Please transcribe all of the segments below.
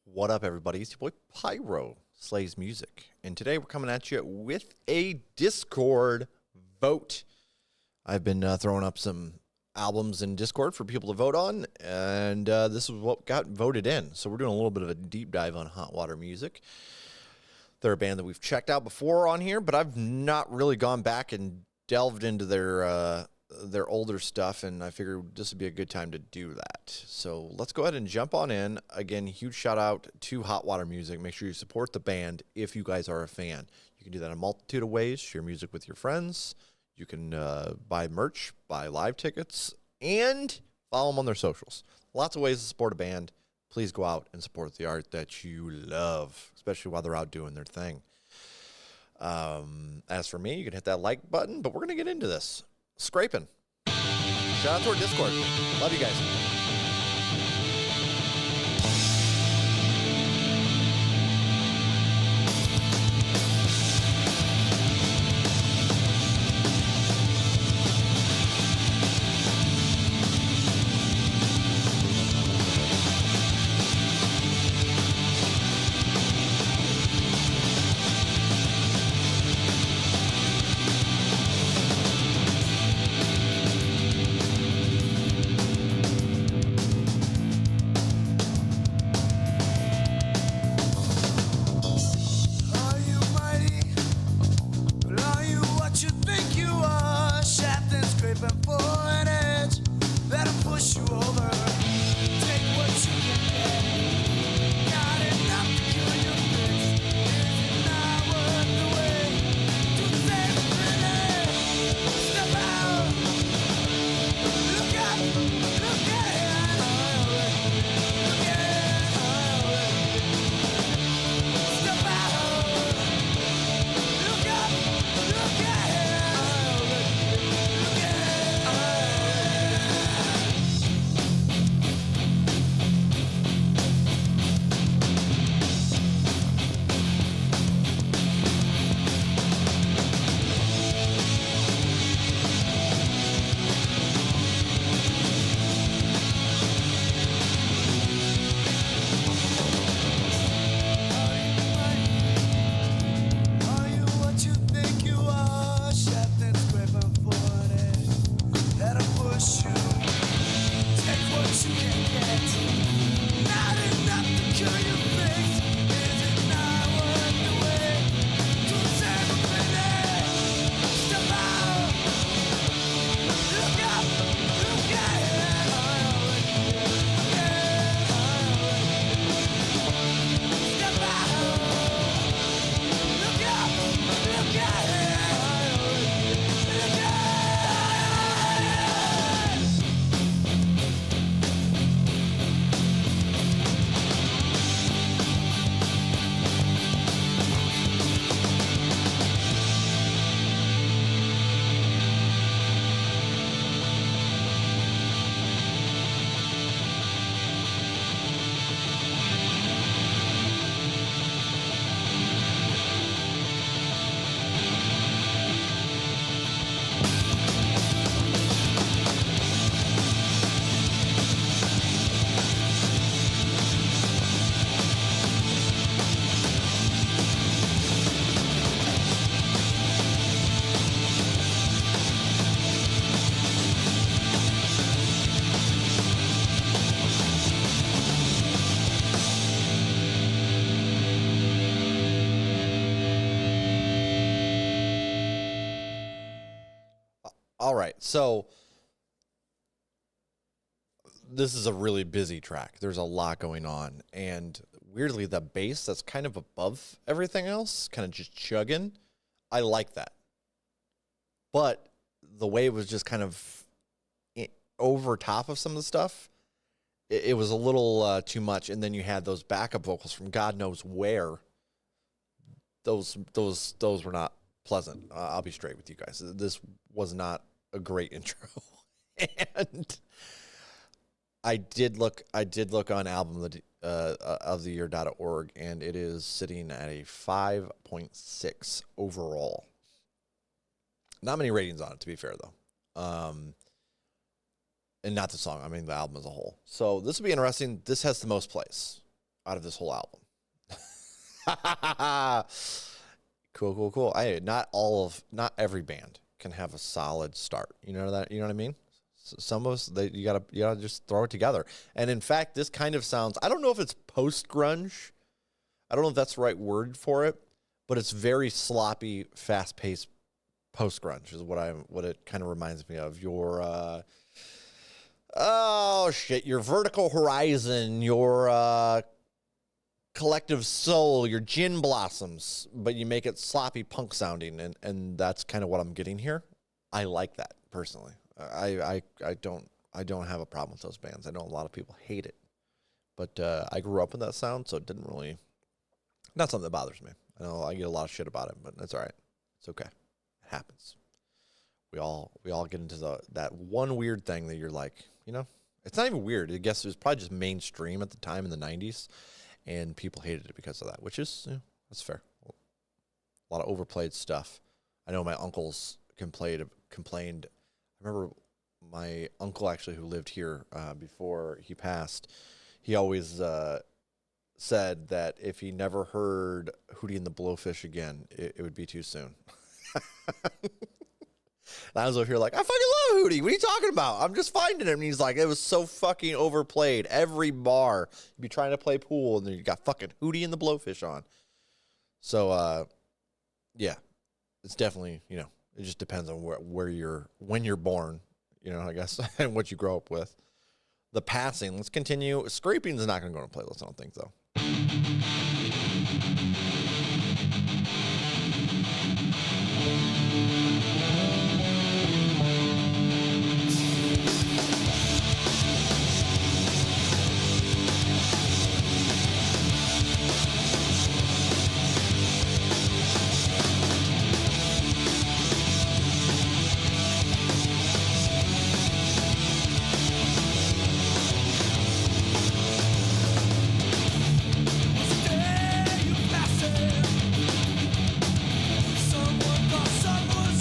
What up, everybody? It's your boy Pyro, Slays Music. And today we're coming at you with a Discord vote. I've been throwing up some albums in Discord for people to vote on, and this is what got voted in. So we're doing a little bit of a deep dive on Hot Water Music. They're a band that we've checked out before on here, but I've not really gone back and delved into their older stuff, and I figured this would be a good time to do that. So let's go ahead and jump on in. Again, huge shout out to Hot Water Music. Make sure you support the band if you guys are a fan. You can do that in a multitude of ways. Share music with your friends. You can buy merch, buy live tickets, and follow them on their socials. Lots of ways to support a band. Please go out and support the art that you love, especially while they're out doing their thing. As for me, you can hit that like button, but we're going to get into this. Scraping. Shout out to our Discord. Love you guys. All right, so this is a really busy track. There's a lot going on, and weirdly, the bass that's kind of above everything else, kind of just chugging, I like that. But the way it was just kind of over top of some of the stuff, it was a little too much. And then you had those backup vocals from God knows where. Those were not pleasant. I'll be straight with you guys. This was not a great intro. And I did look on albumoftheyear.org, and it is sitting at a 5.6 overall. Not many ratings on it, to be fair, though. And not the song, I mean the album as a whole. So this will be interesting. This has the most plays. out of this whole album. Cool. Not every band can have a solid start. You know what I mean? Some of us, you gotta just throw it together. And in fact, this kind of sounds, I don't know if it's post-grunge. I don't know if that's the right word for it, but it's very sloppy, fast-paced post-grunge is what it kind of reminds me of. Your your Vertical Horizon, your Collective Soul, your Gin Blossoms, but you make it sloppy punk sounding, and that's kind of what I'm getting here. I like that personally. I don't have a problem with those bands. I know a lot of people hate it, but I grew up with that sound, so it didn't really, not something that bothers me. I know I get a lot of shit about it, but that's all right. It's okay. It happens. We all get into that one weird thing that you're like, it's not even weird. I guess it was probably just mainstream at the time in the 90s, and people hated it because of that, which is, that's fair. A lot of overplayed stuff. I know my uncles complained. I remember my uncle, actually, who lived here before he passed, he always said that if he never heard Hootie and the Blowfish again, it would be too soon. And I was over here like, I fucking love Hootie. What are you talking about? I'm just finding him. And he's like, it was so fucking overplayed. Every bar, you'd be trying to play pool, and then you got fucking Hootie and the Blowfish on. So, yeah, it's definitely, it just depends on when you're born, I guess, and what you grow up with. The passing, let's continue. Scraping is not going to go on a playlist, I don't think, though. Someone thought someone's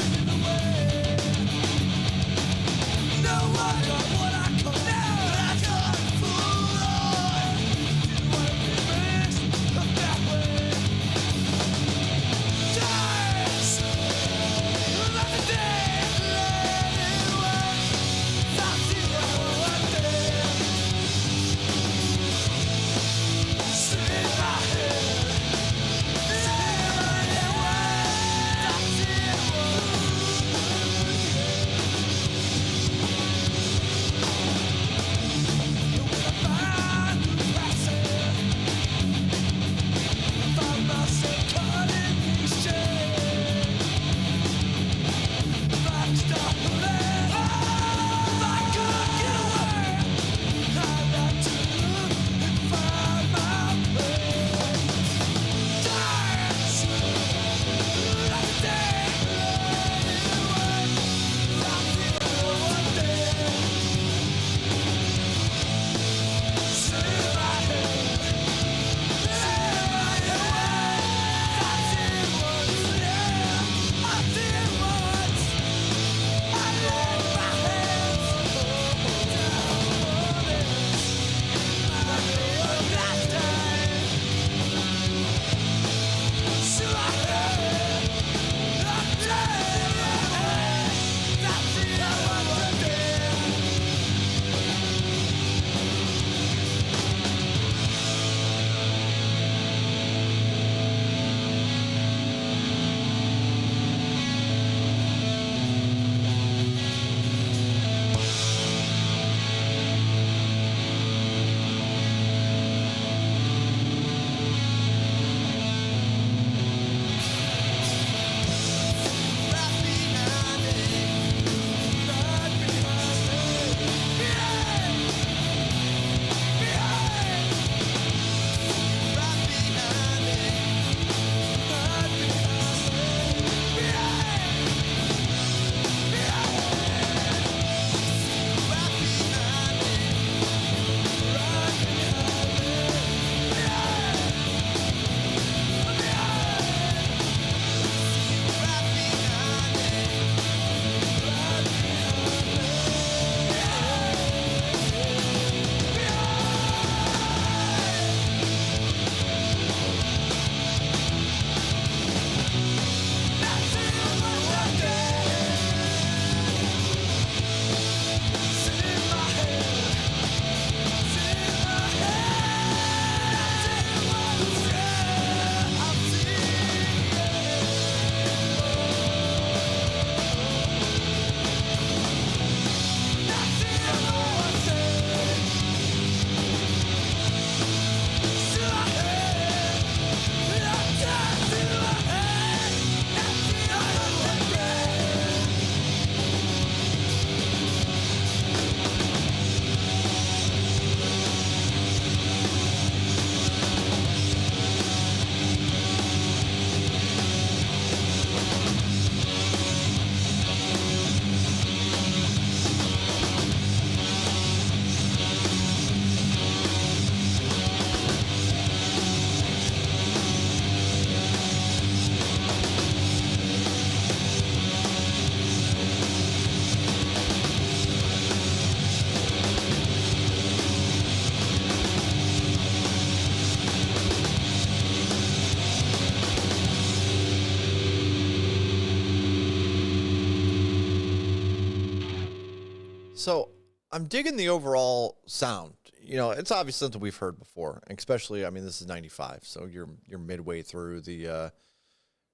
So I'm digging the overall sound. You know, it's obviously something we've heard before, especially, I mean, this is 95, so you're midway through the,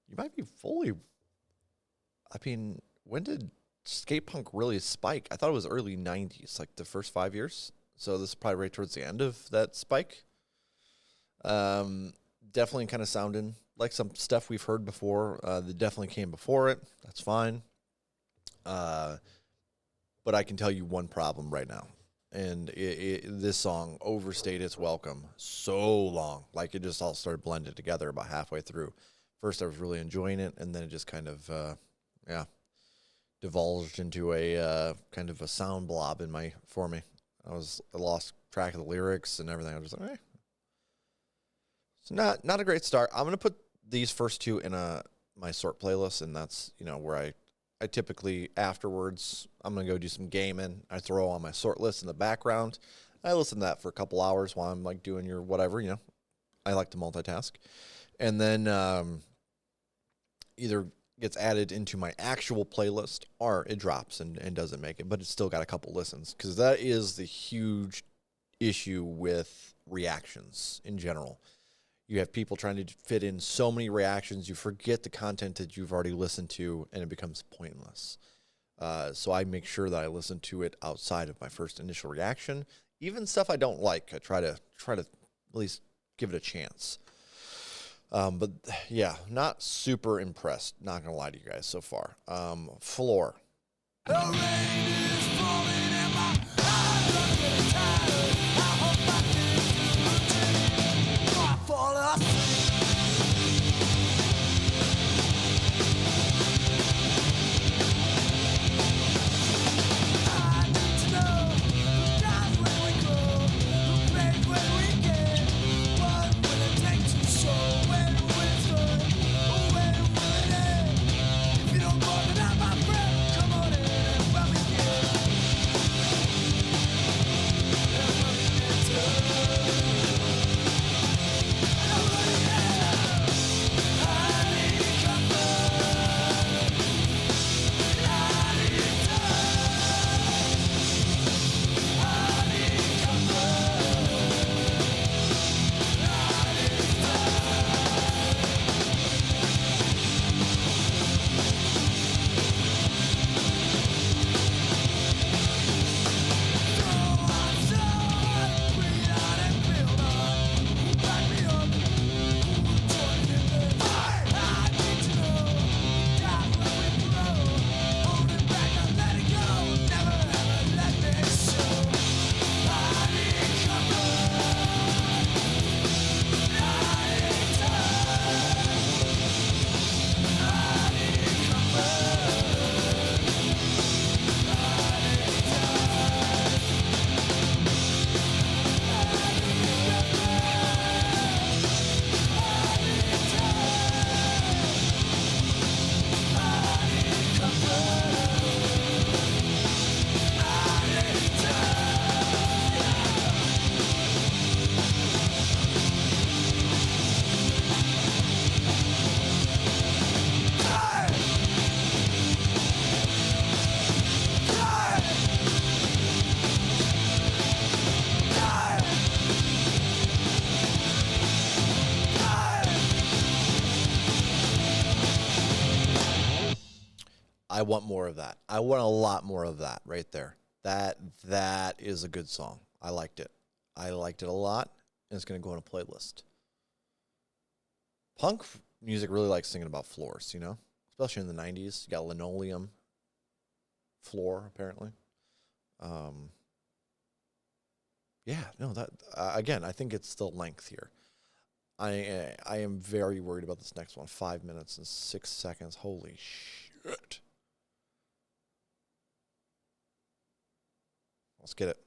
you might be fully, I mean, when did skate punk really spike? I thought it was early 90s, like the first 5 years. So this is probably right towards the end of that spike. Definitely kind of sounding like some stuff we've heard before. That definitely came before it. That's fine. But I can tell you one problem right now. And this song overstayed its welcome so long. Like, it just all started blended together about halfway through. First, I was really enjoying it, and then it just kind of, divulged into a kind of a sound blob for me. I lost track of the lyrics and everything. I was just like, It's not a great start. I'm gonna put these first two in my sort playlist, and that's, you know, where I typically afterwards I'm gonna go do some gaming. I throw on my sort list in the background. I listen to that for a couple hours while I'm like doing your whatever, you know. I like to multitask, and then either gets added into my actual playlist or it drops and doesn't make it, but it's still got a couple listens, because that is the huge issue with reactions in general. You have people trying to fit in so many reactions, you forget the content that you've already listened to, and it becomes pointless. So I make sure that I listen to it outside of my first initial reaction. Even stuff I don't like, I try to at least give it a chance. But yeah, not super impressed, not gonna lie to you guys so far. Floor. The rain is falling and my eyes are getting tired. I hope I can fall asleep. I need to know who dies when we go, who plays when we get. What will it take to show when we're good, or when will it end? If you don't go, then I'm my friend. Come on in and rub me in. And rub me in too. I want more of that. I want a lot more of that right there. That is a good song. I liked it. I liked it a lot, and it's going to go on a playlist. Punk music really likes singing about floors, you know? Especially in the 90s. You got linoleum floor, apparently. Again, I think it's the length here. I am very worried about this next one. 5 minutes and 6 seconds. Holy shit. Let's get it.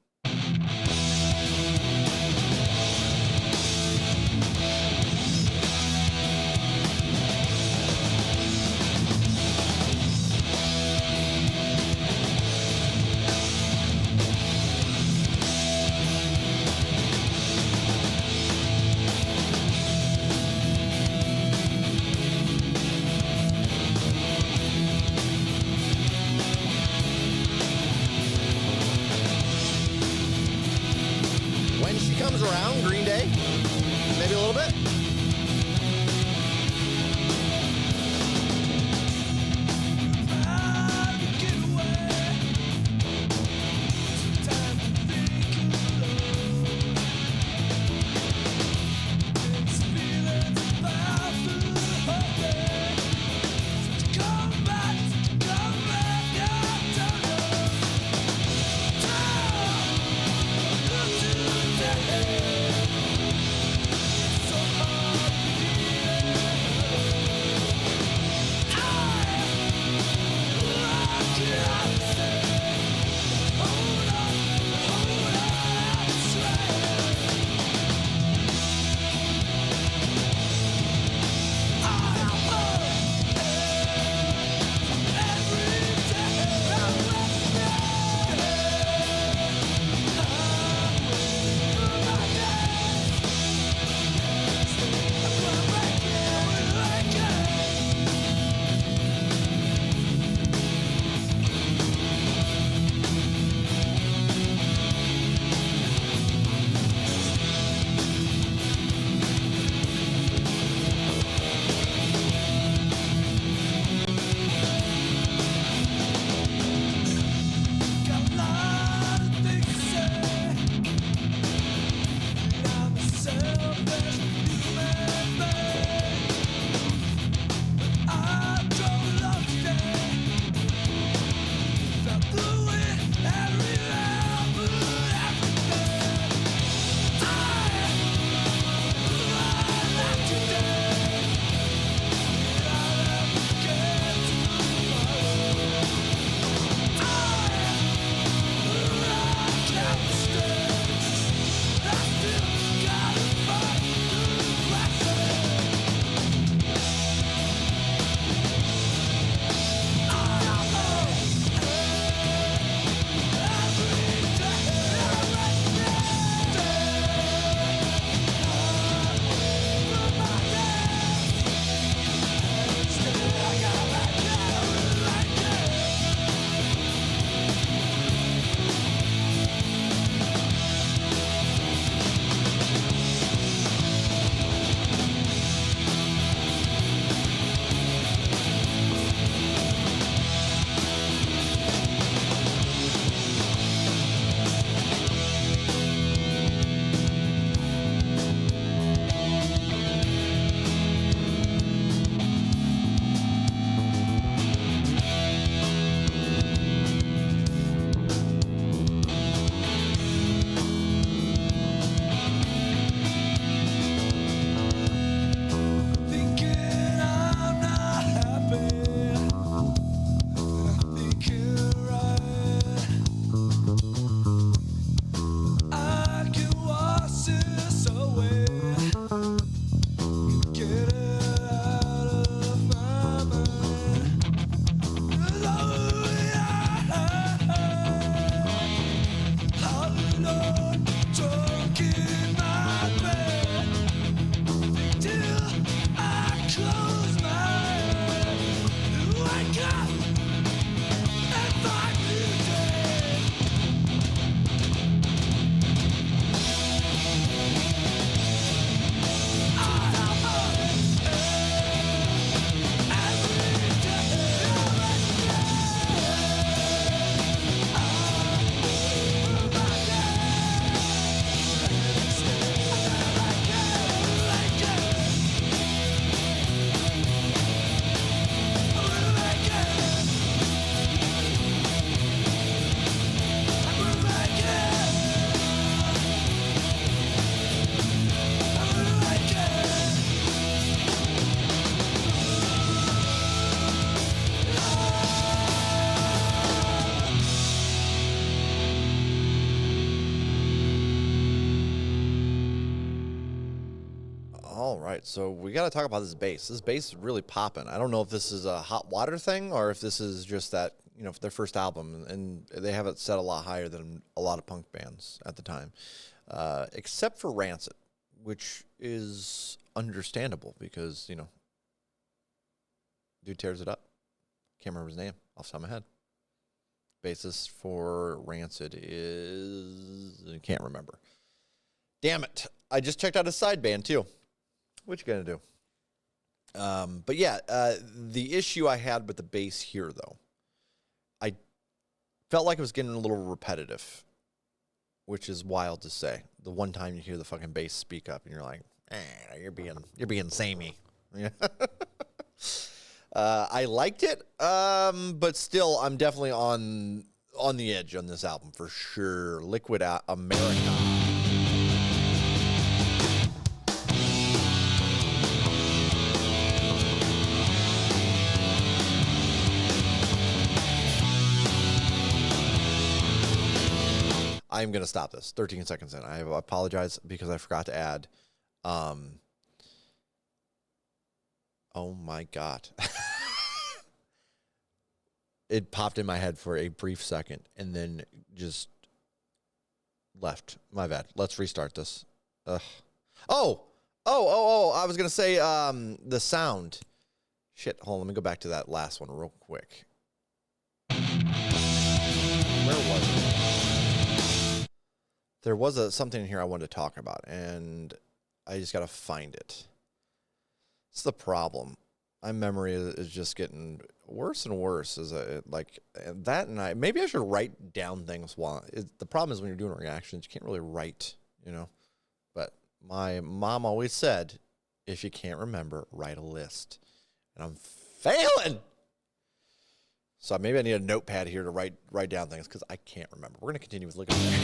All right, so we got to talk about this bass. This bass is really popping. I don't know if this is a hot water thing or if this is just that, their first album, and they have it set a lot higher than a lot of punk bands at the time, except for Rancid, which is understandable because, dude tears it up. Can't remember his name off the top of my head. Bassist for Rancid is... I can't remember. Damn it. I just checked out his side band, too. What you gonna do? But yeah, the issue I had with the bass here, though, I felt like it was getting a little repetitive, which is wild to say. The one time you hear the fucking bass speak up, and you're like, you're being samey. I liked it, but still, I'm definitely on the edge on this album for sure. Liquid America. I'm going to stop this 13 seconds in. I apologize because I forgot to add. Oh my God. It popped in my head for a brief second and then just left. My bad. Let's restart this. Ugh. Oh, I was going to say the sound. Shit, hold on. Let me go back to that last one real quick. Where was it? There was something here I wanted to talk about, and I just got to find it. It's the problem. My memory is just getting worse and worse. Maybe I should write down things the problem is when you're doing reactions, you can't really write, But my mom always said, if you can't remember, write a list. And I'm failing. So maybe I need a notepad here to write down things because I can't remember. We're going to continue with looking at that.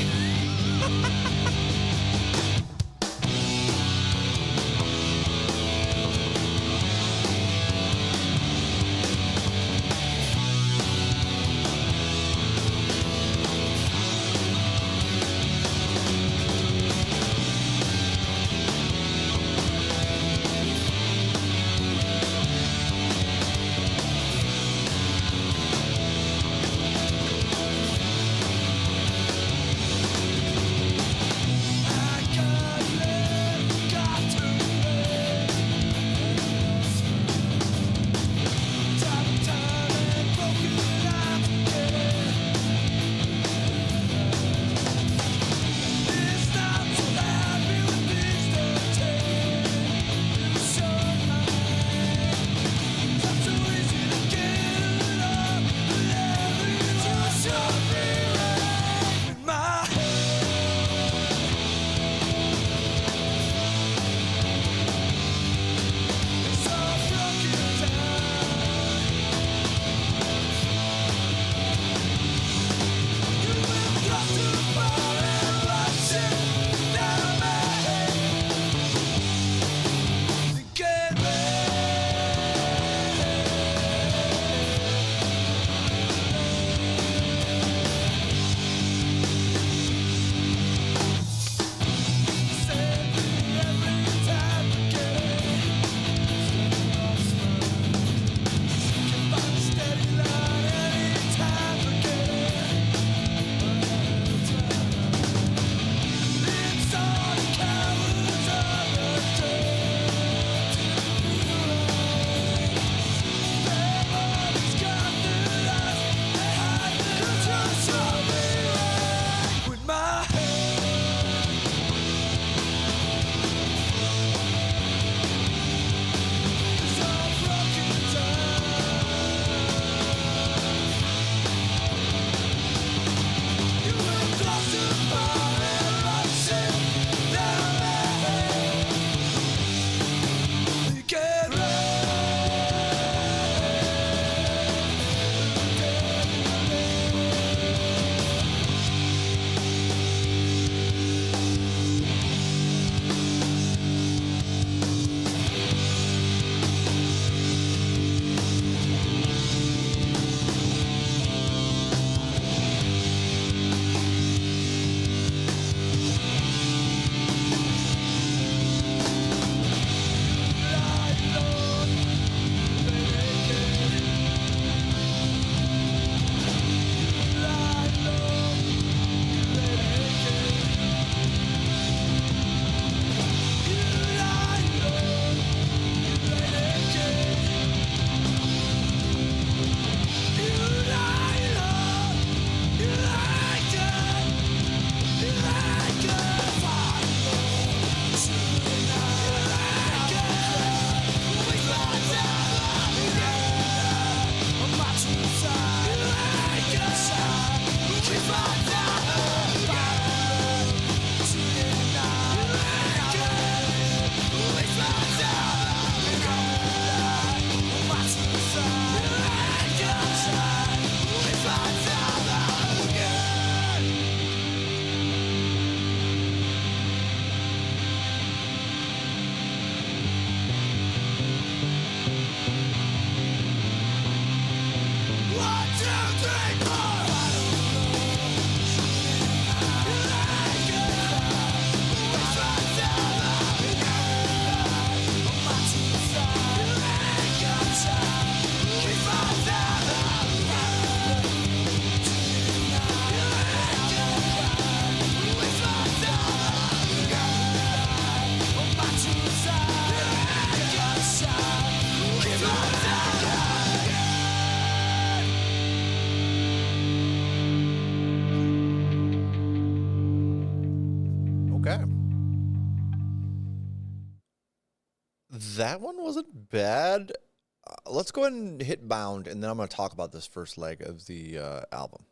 That one wasn't bad. Let's go ahead and hit bound, and then I'm going to talk about this first leg of the album.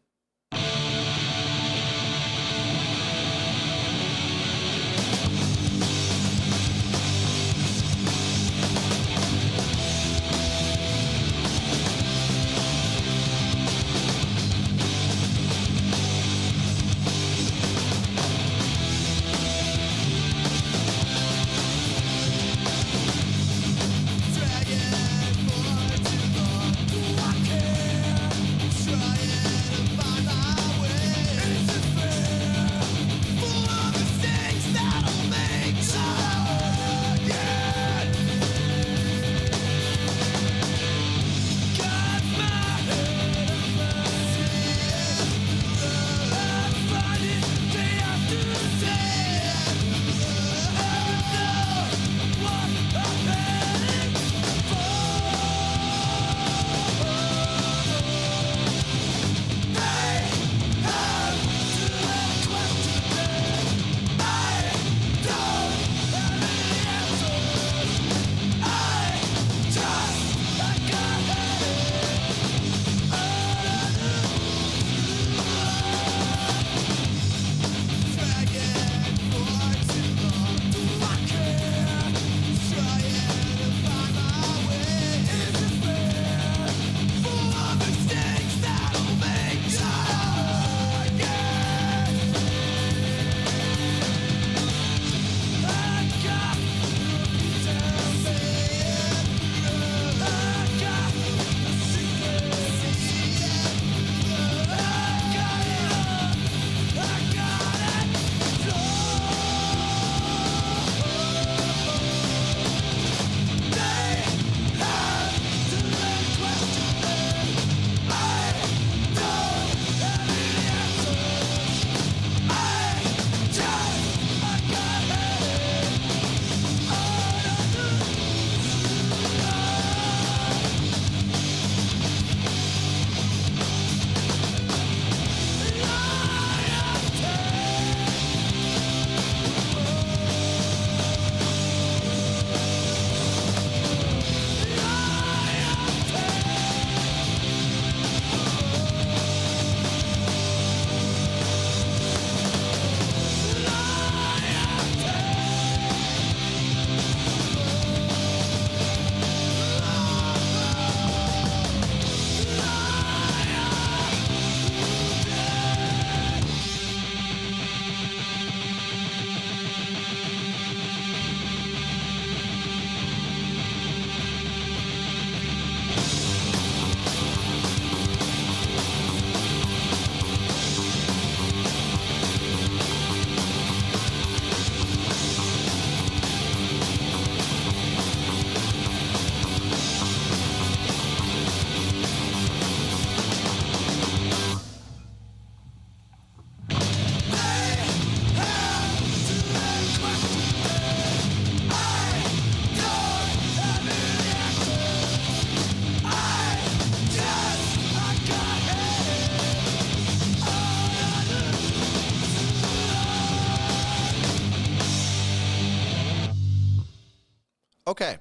Okay,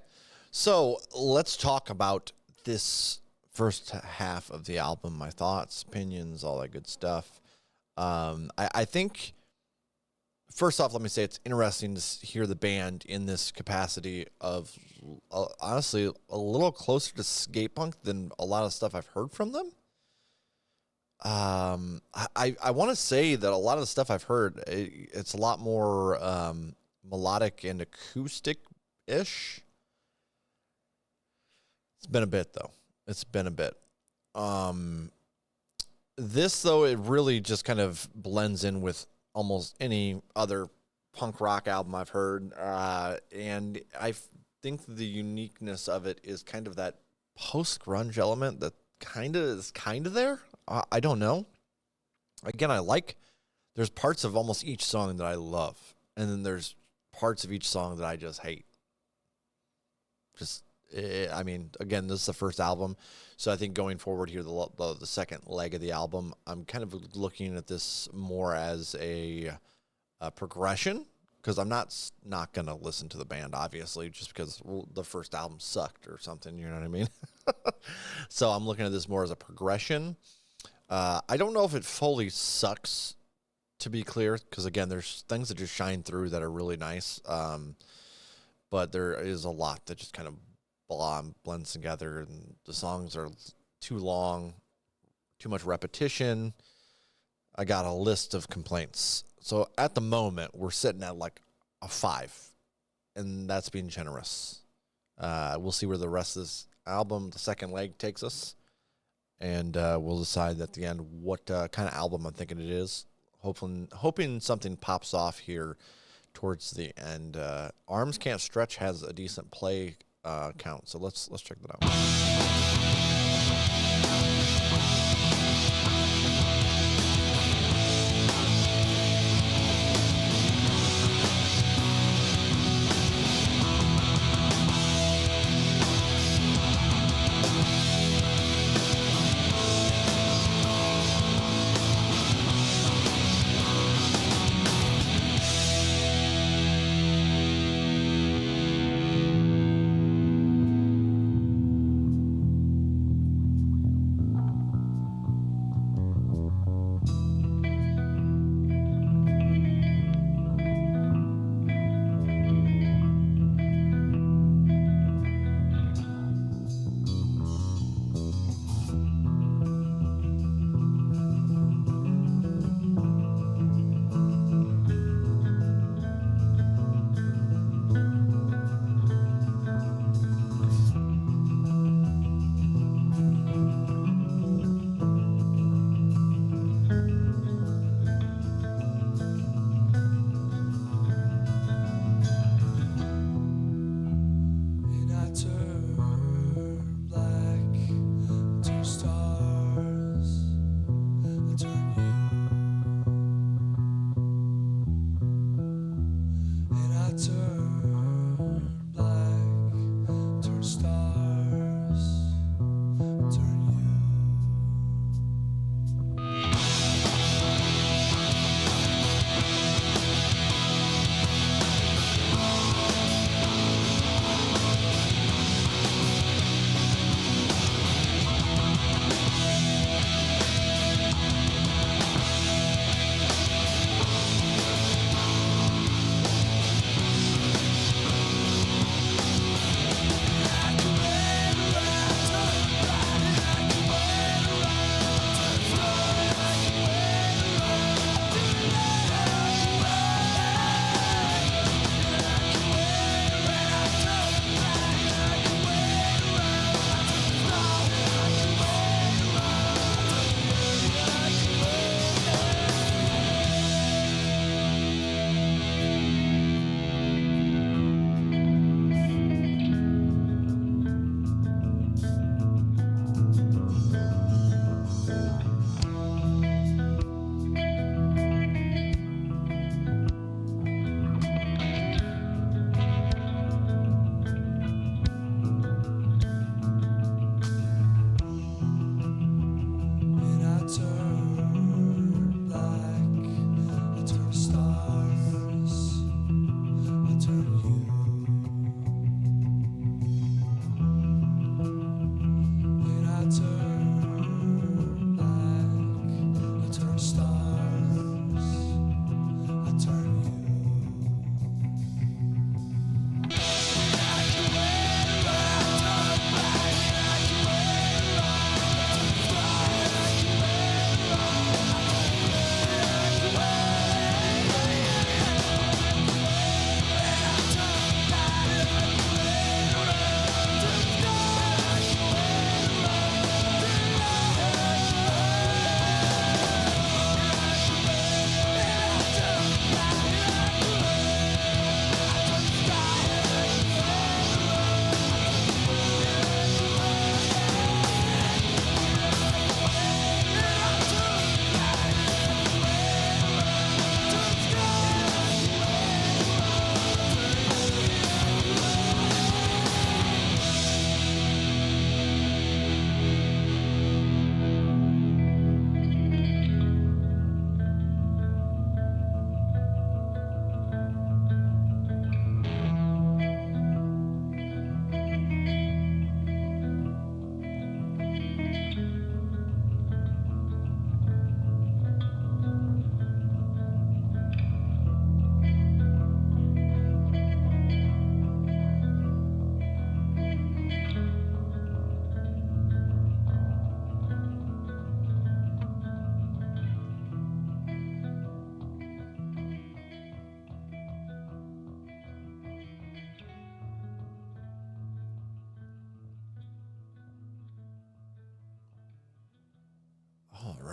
so let's talk about this first half of the album, my thoughts, opinions, all that good stuff. I think, first off, let me say it's interesting to hear the band in this capacity of, honestly, a little closer to skate punk than a lot of stuff I've heard from them. I want to say that a lot of the stuff I've heard, it's a lot more melodic and acoustic-ish. It's been a bit, though. It's been a bit. This, though, it really just kind of blends in with almost any other punk rock album I've heard. And I think the uniqueness of it is kind of that post-grunge element that is kind of there. I don't know. Again, there's parts of almost each song that I love. And then there's parts of each song that I just hate. Again, this is the first album. So I think going forward here, the second leg of the album, I'm kind of looking at this more as a progression because I'm not going to listen to the band, obviously, just because the first album sucked or something, you know what I mean? So I'm looking at this more as a progression. I don't know if it fully sucks, to be clear, because, again, there's things that just shine through that are really nice, but there is a lot that just kind of blends together, and the songs are too long, too much repetition. I got a list of complaints. So at the moment, we're sitting at like a 5, and that's being generous. We'll see where the rest of this album, the second leg, takes us, and we'll decide at the end what kind of album I'm thinking it is. Hoping something pops off here towards the end. Arms Can't Stretch has a decent play count, so let's check that out.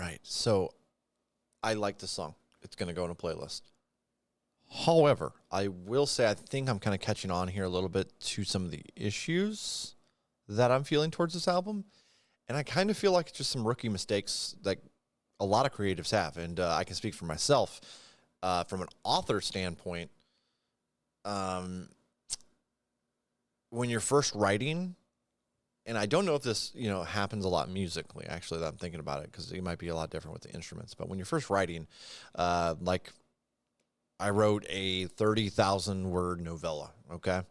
right. So I like the song. It's going to go in a playlist. However, I will say I think I'm kind of catching on here a little bit to some of the issues that I'm feeling towards this album. And I kind of feel like it's just some rookie mistakes that a lot of creatives have. And I can speak for myself. From an author standpoint, when you're first writing, and I don't know if this, happens a lot musically, actually, that I'm thinking about it, because it might be a lot different with the instruments. But when you're first writing, like I wrote a 30,000 word novella, okay?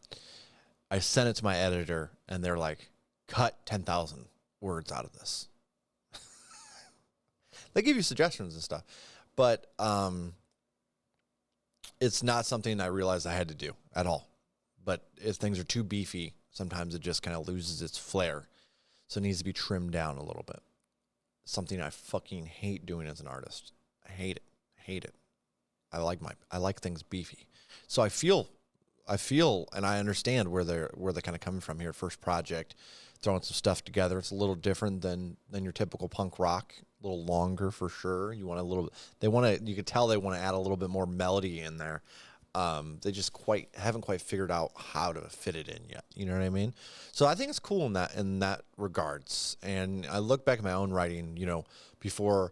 I sent it to my editor, and they're like, cut 10,000 words out of this. They give you suggestions and stuff. But it's not something I realized I had to do at all. But if things are too beefy, sometimes it just kind of loses its flair. So it needs to be trimmed down a little bit. Something I fucking hate doing as an artist. I hate it. Hate it. I like things beefy. So I feel and I understand where they're kind of coming from here. First project, throwing some stuff together. It's a little different than your typical punk rock. A little longer for sure. You could tell they want to add a little bit more melody in there. They just haven't quite figured out how to fit it in yet. You know what I mean? So I think it's cool in that regards. And I look back at my own writing, before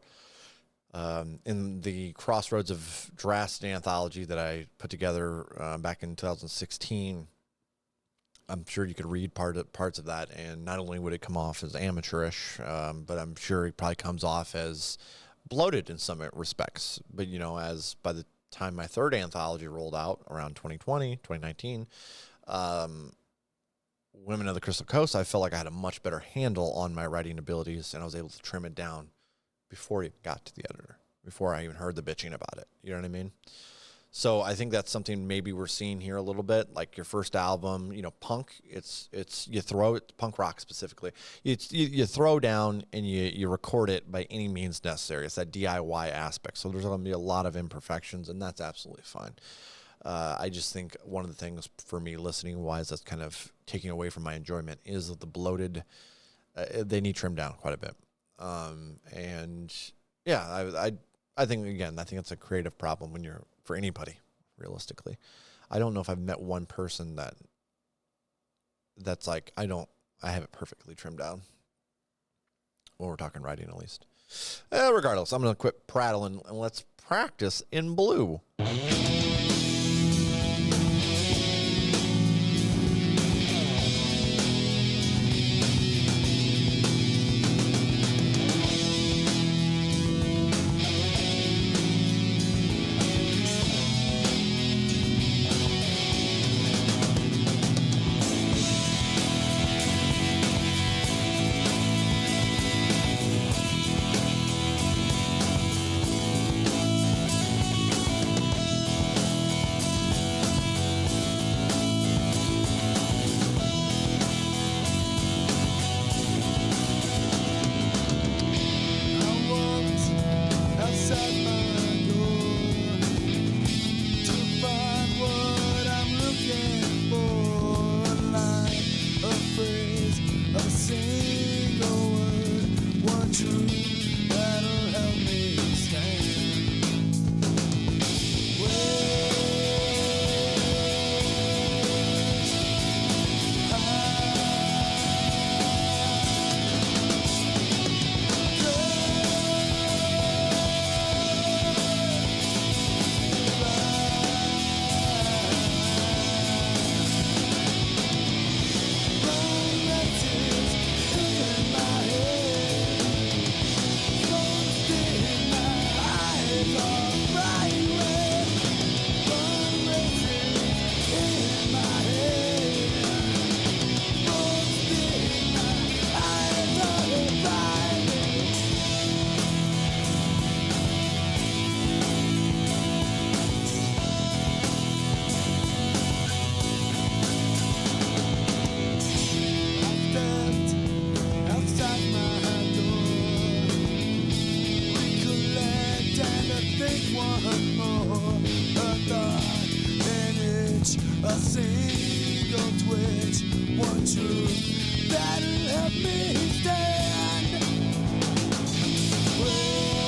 in the Crossroads of Drastic anthology that I put together back in 2016. I'm sure you could read parts of that, and not only would it come off as amateurish, but I'm sure it probably comes off as bloated in some respects. But, as by the time my third anthology rolled out around 2020, 2019, Women of the Crystal Coast, I felt like I had a much better handle on my writing abilities, and I was able to trim it down before it got to the editor, before I even heard the bitching about it. You know what I mean? So I think that's something maybe we're seeing here a little bit, like your first album, punk. It's you throw it, punk rock specifically. You throw down and you record it by any means necessary. It's that DIY aspect. So there's going to be a lot of imperfections, and that's absolutely fine. I just think one of the things for me, listening wise, that's kind of taking away from my enjoyment is the bloated. They need trimmed down quite a bit. And yeah, I think it's a creative problem for anybody, realistically. I don't know if I've met one person that's like, I have it perfectly trimmed down. When we're talking writing, at least. Regardless, I'm going to quit prattling and let's practice in blue. truth that'll help me stand. Well,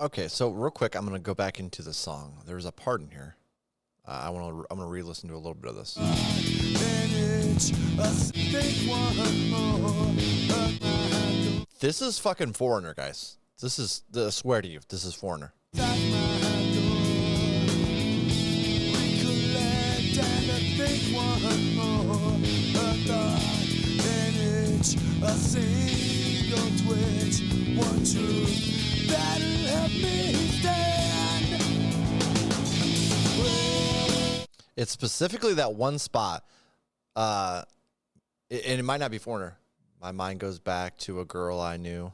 Okay, so real quick, I'm gonna go back into the song. There's a part in here. I'm gonna re-listen to a little bit of this. This is fucking Foreigner, guys. I swear to you, this is Foreigner. A single twitch, one truth that'll help me stand. It's specifically that one spot, and it might not be Foreigner. My mind goes back to a girl I knew.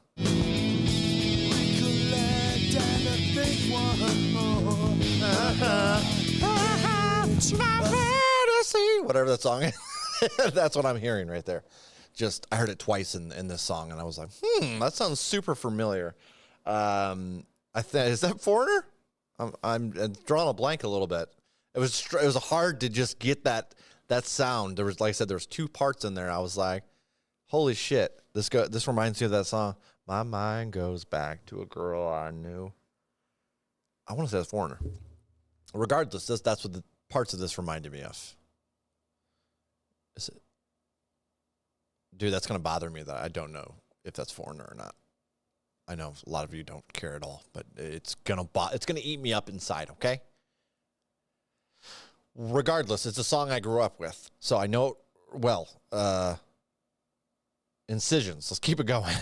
Whatever that song is. That's what I'm hearing right there. I heard it twice in this song, and I was like, that sounds super familiar. Is that Foreigner? I'm drawing a blank a little bit. It was hard to just get that sound. There was, like I said, there was two parts in there. I was like, holy shit, this reminds me of that song. My mind goes back to a girl I knew. I want to say that's Foreigner. Regardless, that's what the parts of this reminded me of. Is it? Dude, that's going to bother me that I don't know if that's Foreigner or not. I know a lot of you don't care at all, but it's going to eat me up inside, okay? Regardless, it's a song I grew up with, so I know it well. Incisions. Let's keep it going.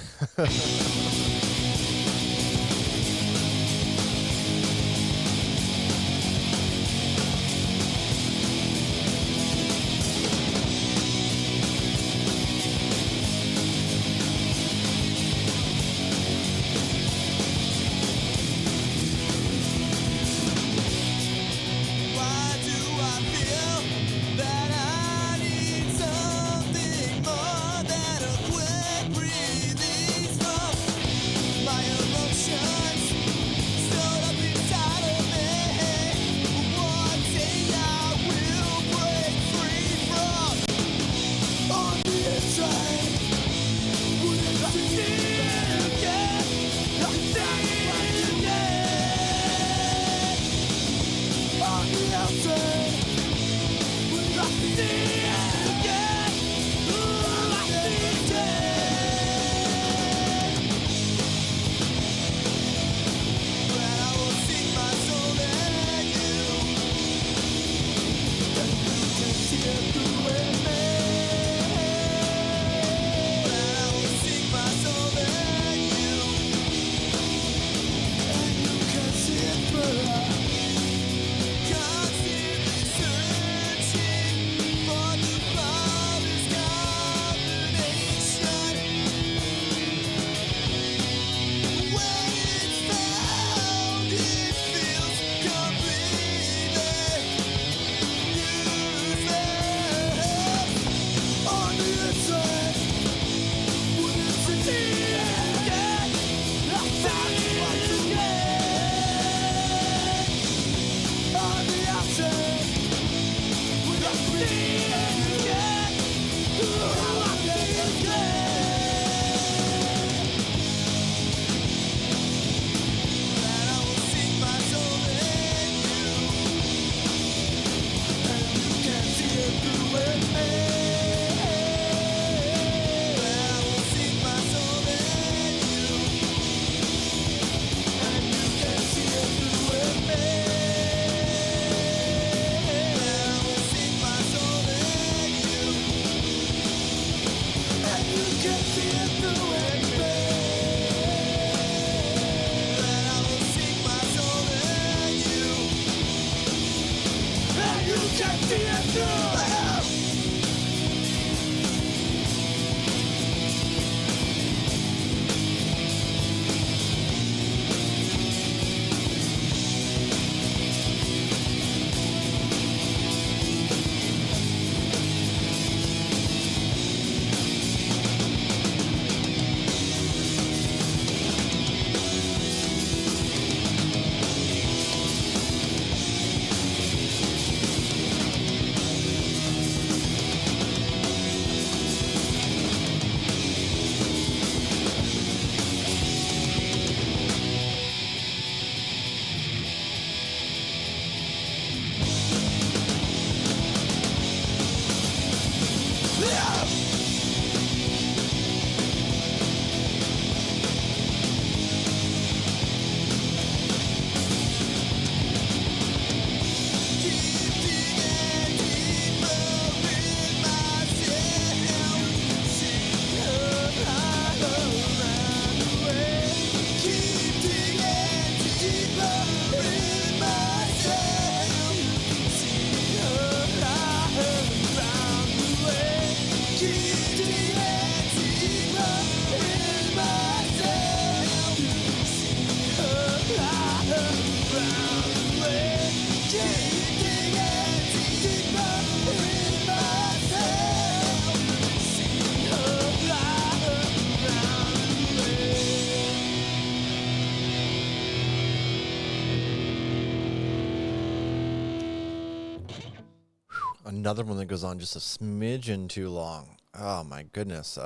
Another one that goes on just a smidgen too long. Oh my goodness.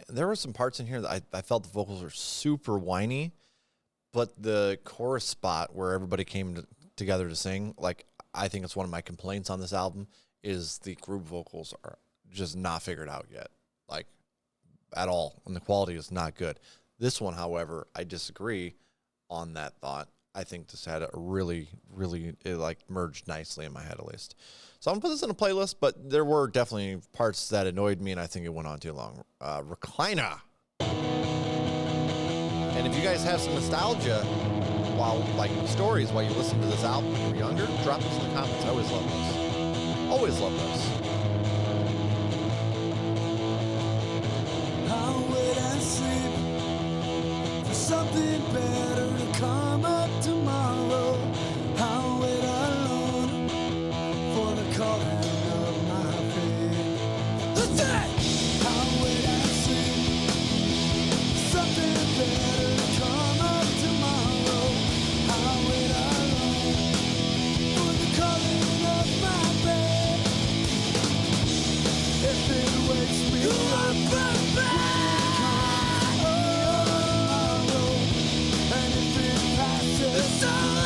There were some parts in here that I felt the vocals were super whiny, but the chorus spot where everybody came together to sing, like, I think it's one of my complaints on this album is the group vocals are just not figured out yet, like, at all, and the quality is not good. This one, however, I disagree on that thought. I think this had a really, it like merged nicely in my head, at least. So I'm gonna put this in a playlist, but there were definitely parts that annoyed me, and I think it went on too long. Recliner. And if you guys have some nostalgia stories while you listen to this album when you were younger, drop those in the comments. I always love those. Always love those. How would I sleep for something better to come up tomorrow? How would I long for the calling of my faith? How would I sleep for something better to come up tomorrow? How would I long for the calling of my faith? If it wakes me up, and if it passes, it's all I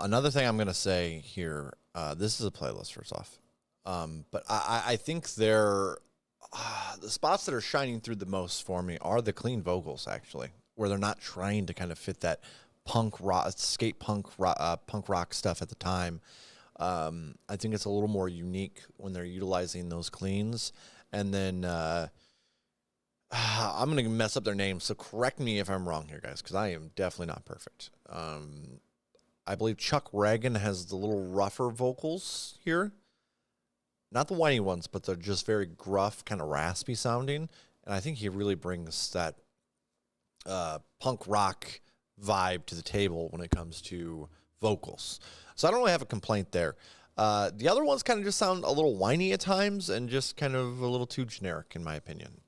Another thing I'm going to say here, this is a playlist first off, but I think the spots that are shining through the most for me are the clean vocals, actually, where they're not trying to kind of fit that punk rock, punk rock stuff at the time. I think it's a little more unique when they're utilizing those cleans. And then I'm going to mess up their names, so correct me if I'm wrong here, guys, because I am definitely not perfect. I believe Chuck Reagan has the little rougher vocals here. Not the whiny ones, but they're just very gruff, kind of raspy sounding. And I think he really brings that punk rock vibe to the table when it comes to vocals. So I don't really have a complaint there. The other ones kind of just sound a little whiny at times and just kind of a little too generic, in my opinion.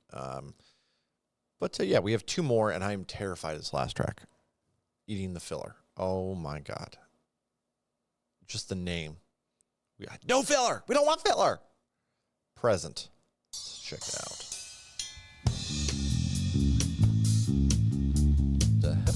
But yeah, we have 2 more, and I'm terrified of this last track. Eating the Filler. Oh, my God. Just the name. We got no filler. We don't want filler. Present. Let's check it out. The heck?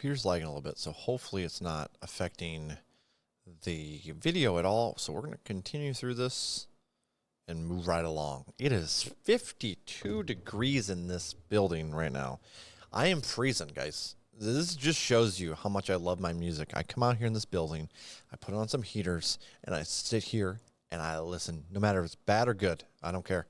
computer's lagging a little bit, so hopefully it's not affecting the video at all. So we're going to continue through this and move right along. It is 52 degrees in this building right now. I am freezing, guys. This just shows you how much I love my music. I come out here in this building, I put on some heaters, and I sit here and I listen, no matter if it's bad or good. I don't care.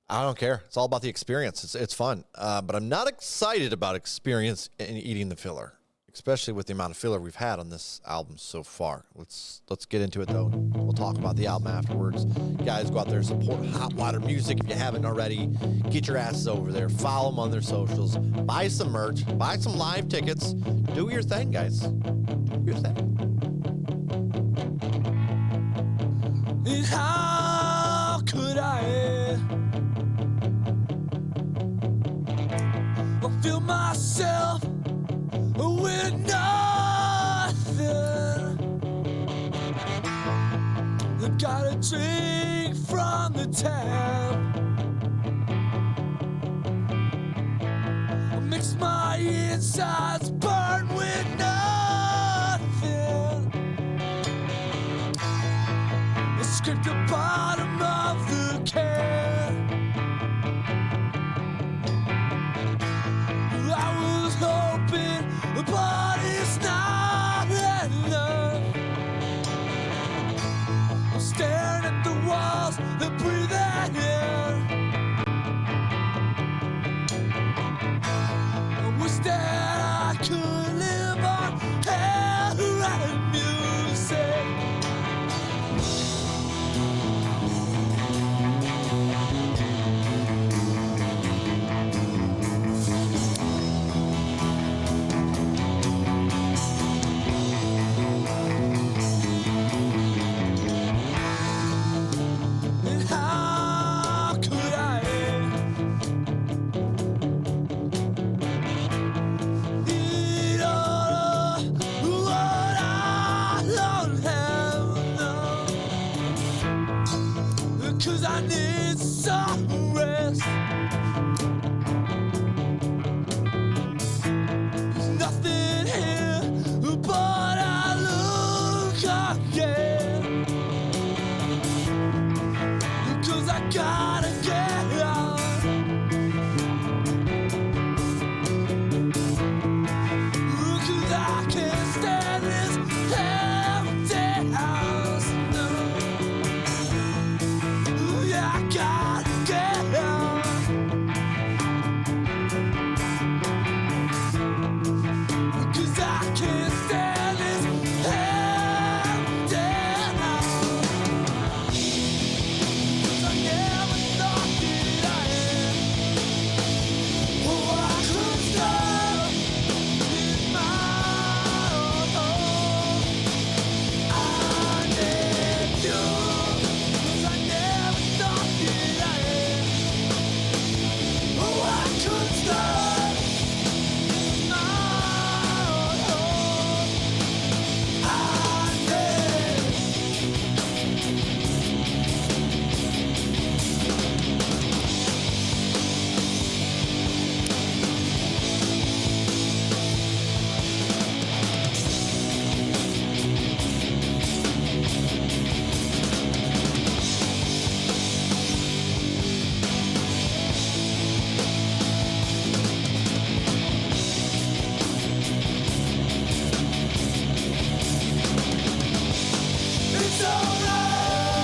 I don't care. It's all about the experience. It's fun. But I'm not excited about experience in eating the filler, especially with the amount of filler we've had on this album so far. Let's get into it, though. We'll talk about the album afterwards. Guys, go out there, support Hot Water Music if you haven't already. Get your asses over there. Follow them on their socials. Buy some merch. Buy some live tickets. Do your thing, guys. Do your thing. And how could I feel myself with nothing? I gotta drink from the tap. I mix my insides, burn with nothing. I scrape the bottom of the can. I was hoping, but it's not enough. I'm staring at the walls that breathe that air. I wish that I could live on air and music. And how could I eat all of what I don't have now? 'Cause I need some rest. There's nothing here but I look again. 'Cause I gotta get out. 'Cause I can't stand this empty house. No. Yeah, I gotta get out. 'Cause I can't stand this empty house. I never thought that I had what I could stop in my own. I need you, 'cause I never thought that I had what I could stop in my own. I need. It's alright,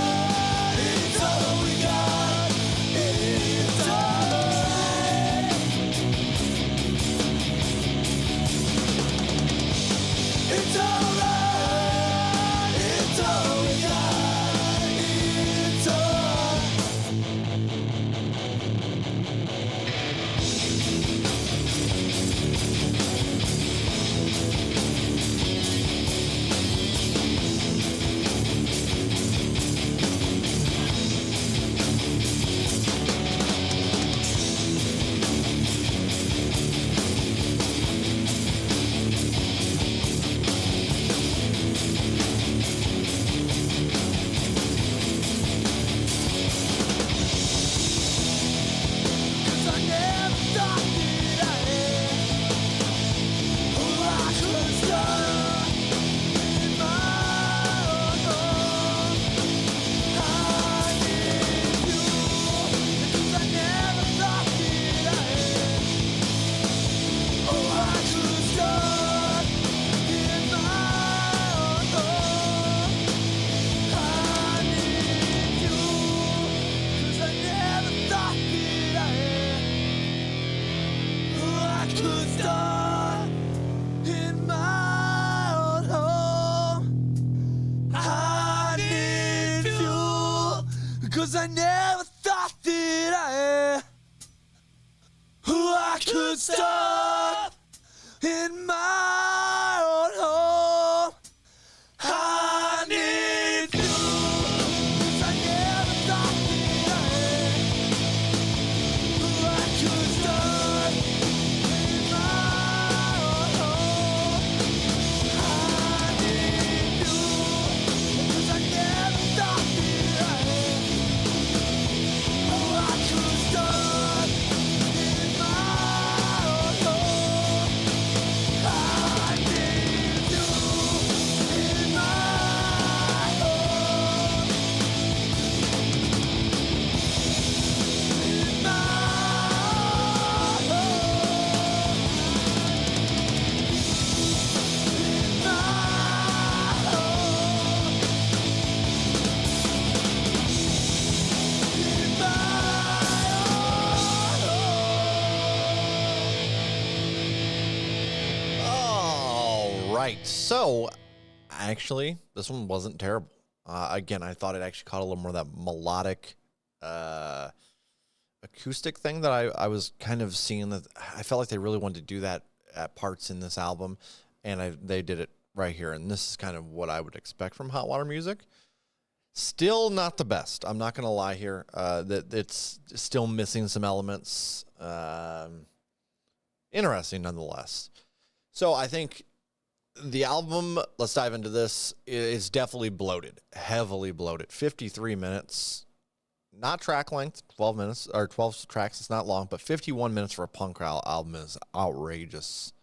it's all we got. It's alright. It's alright, it's all we got. It's alright. right. So, actually, this one wasn't terrible. Again, I thought it actually caught a little more of that melodic acoustic thing that I was kind of seeing. That I felt like they really wanted to do that at parts in this album, and they did it right here. And this is kind of what I would expect from Hot Water Music. Still not the best. I'm not going to lie here. That it's still missing some elements. Interesting nonetheless. So I think the album, let's dive into this, is definitely bloated, heavily bloated. 53 minutes, not track length, 12 minutes, or 12 tracks, it's not long, but 51 minutes for a punk album is outrageous.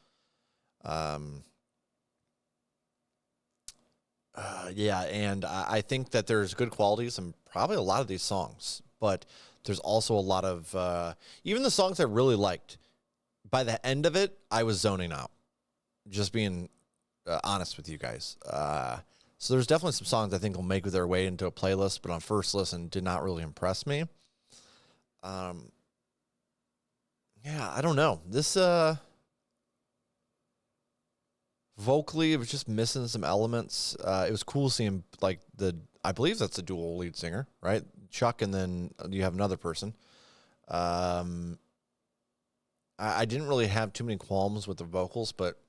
Yeah, and I think that there's good qualities in probably a lot of these songs, but there's also a lot of, even the songs I really liked, by the end of it, I was zoning out. Just being honest with you guys. So there's definitely some songs I think will make their way into a playlist, but on first listen did not really impress me. Yeah, I don't know. This vocally, it was just missing some elements. It was cool seeing like I believe that's the dual lead singer, right? Chuck, and then you have another person. I didn't really have too many qualms with the vocals, but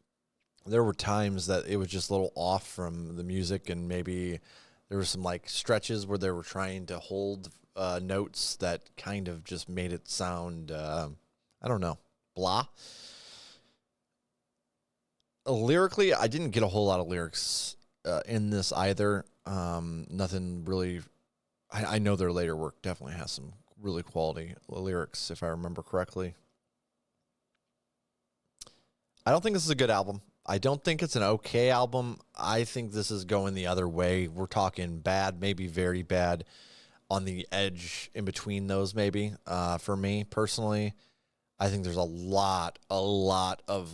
there were times that it was just a little off from the music, and maybe there were some like stretches where they were trying to hold notes that kind of just made it sound, I don't know, blah. Lyrically, I didn't get a whole lot of lyrics in this either. Nothing really. I know their later work definitely has some really quality lyrics, if I remember correctly. I don't think this is a good album. I don't think it's an okay album. I think this is going the other way. We're talking bad, maybe very bad, on the edge in between those maybe. For me personally, I think there's a lot of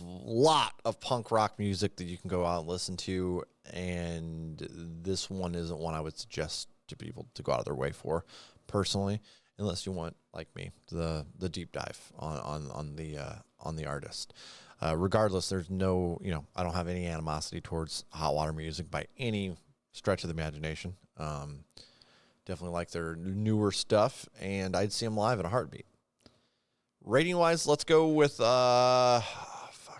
punk rock music that you can go out and listen to, and this one isn't one I would suggest to people to go out of their way for, personally, unless you want, like me, the deep dive on the artist. Regardless, there's no, I don't have any animosity towards Hot Water Music by any stretch of the imagination. Definitely like their newer stuff, and I'd see them live in a heartbeat. Rating wise, let's go with I'm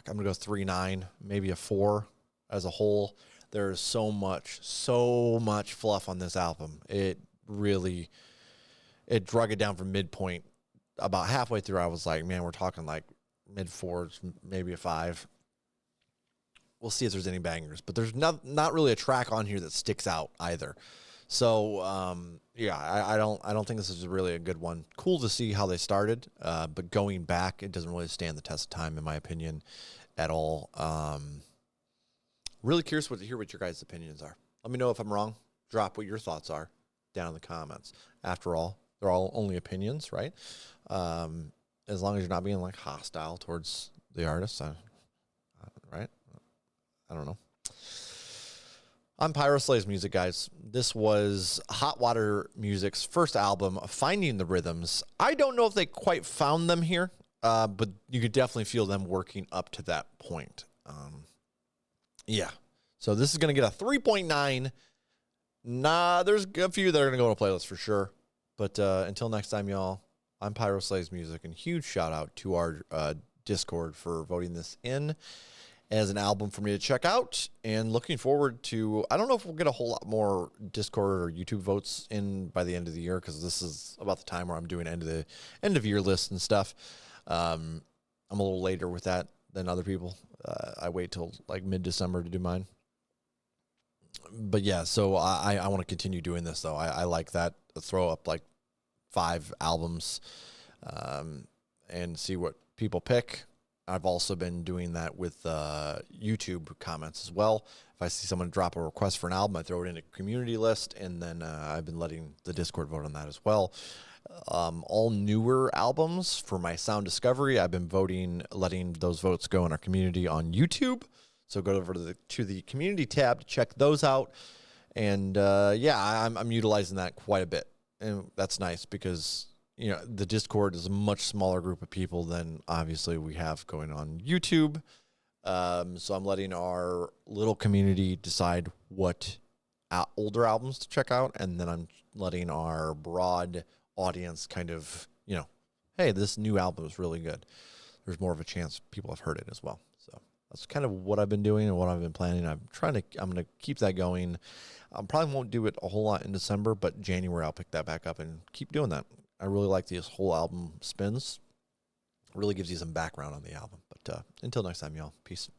gonna go 3.9, maybe a 4 as a whole. There's so much fluff on this album. It drug it down from midpoint. About halfway through, I was like, man, we're talking like mid-4s, maybe a 5. We'll see if there's any bangers, but there's not really a track on here that sticks out either. So yeah, I don't think this is really a good one. Cool to see how they started, but going back, it doesn't really stand the test of time, in my opinion, at all. Really curious to hear what your guys' opinions are. Let me know if I'm wrong. Drop what your thoughts are down in the comments. After all, they're all only opinions, right? As long as you're not being like hostile towards the artist, right? I don't know. On Pyro Slay's music, guys. This was Hot Water Music's first album, Finding the Rhythms. I don't know if they quite found them here, but you could definitely feel them working up to that point. Yeah. So this is going to get a 3.9. Nah, there's a few that are going to go on a playlist for sure. But until next time, y'all, I'm Pyro Slay's music, and huge shout out to our Discord for voting this in as an album for me to check out, and looking forward to, I don't know if we'll get a whole lot more Discord or YouTube votes in by the end of the year, because this is about the time where I'm doing end of year lists and stuff. I'm a little later with that than other people. I wait till like mid-December to do mine. But yeah, so I want to continue doing this though. I like that. Throw up like 5 albums and see what people pick. I've also been doing that with YouTube comments as well. If I see someone drop a request for an album, I throw it in a community list, and then I've been letting the Discord vote on that as well. All newer albums for my sound discovery, I've been letting those votes go in our community on YouTube. So go over to the community tab to check those out. And yeah, I'm utilizing that quite a bit. And that's nice because, the Discord is a much smaller group of people than obviously we have going on YouTube. So I'm letting our little community decide what older albums to check out, and then I'm letting our broad audience kind of, hey, this new album is really good. There's more of a chance people have heard it as well. So that's kind of what I've been doing and what I've been planning. I'm going to keep that going. I probably won't do it a whole lot in December, but January I'll pick that back up and keep doing that. I really like these whole album spins. It really gives you some background on the album. But until next time, y'all. Peace.